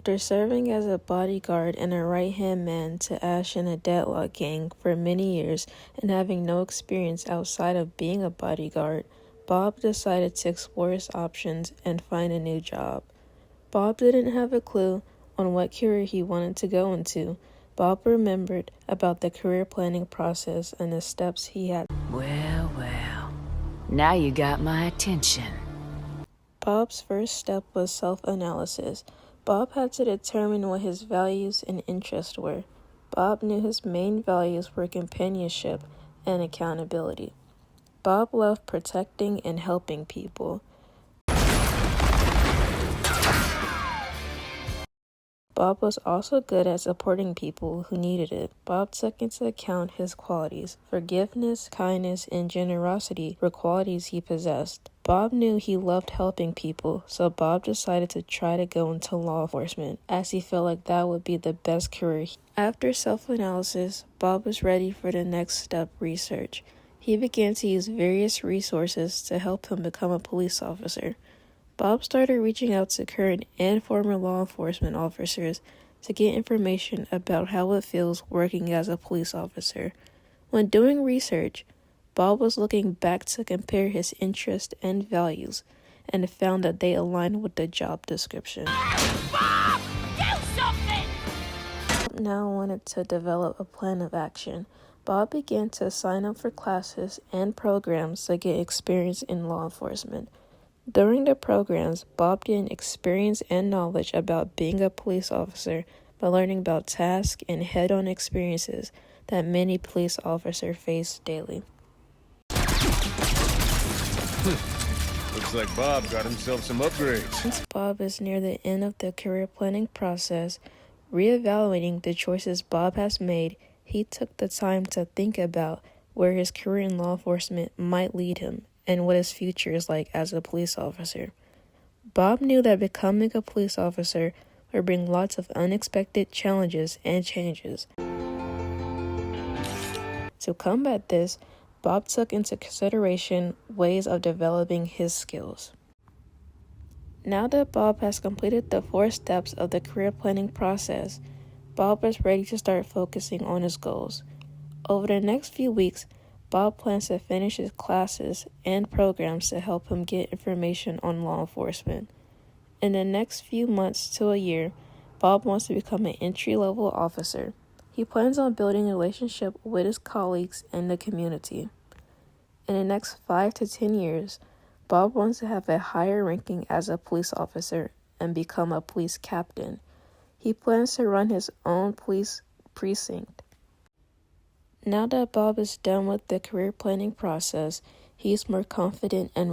After serving as a bodyguard and a right-hand man to Ash in a deadlock gang for many years and having no experience outside of being a bodyguard, Bob decided to explore his options and find a new job. Bob didn't have a clue on what career he wanted to go into. Bob remembered about the career planning process and the steps he had. Well, now you got my attention. Bob's first step was self-analysis. Bob had to determine what his values and interests were. Bob knew his main values were companionship and accountability. Bob loved protecting and helping people. Bob was also good at supporting people who needed it. Bob took into account his qualities. Forgiveness, kindness, and generosity were qualities he possessed. Bob knew he loved helping people, so Bob decided to try to go into law enforcement, as he felt like that would be the best career. After self-analysis, Bob was ready for the next step, research. He began to use various resources to help him become a police officer. Bob started reaching out to current and former law enforcement officers to get information about how it feels working as a police officer. When doing research, Bob was looking back to compare his interests and values and found that they aligned with the job description. Bob! Do something! Bob now wanted to develop a plan of action. Bob began to sign up for classes and programs to get experience in law enforcement. During the programs, Bob gained experience and knowledge about being a police officer by learning about tasks and head-on experiences that many police officers face daily. Looks like Bob got himself some upgrades. Since Bob is near the end of the career planning process, reevaluating the choices Bob has made, he took the time to think about where his career in law enforcement might lead him and what his future is like as a police officer. Bob knew that becoming a police officer would bring lots of unexpected challenges and changes. To combat this, Bob took into consideration ways of developing his skills. Now that Bob has completed the 4 steps of the career planning process, Bob is ready to start focusing on his goals. Over the next few weeks, Bob plans to finish his classes and programs to help him get information on law enforcement. In the next few months to a year, Bob wants to become an entry-level officer. He plans on building a relationship with his colleagues and the community. In the next 5 to 10 years, Bob wants to have a higher ranking as a police officer and become a police captain. He plans to run his own police precinct. Now that Bob is done with the career planning process, he's more confident and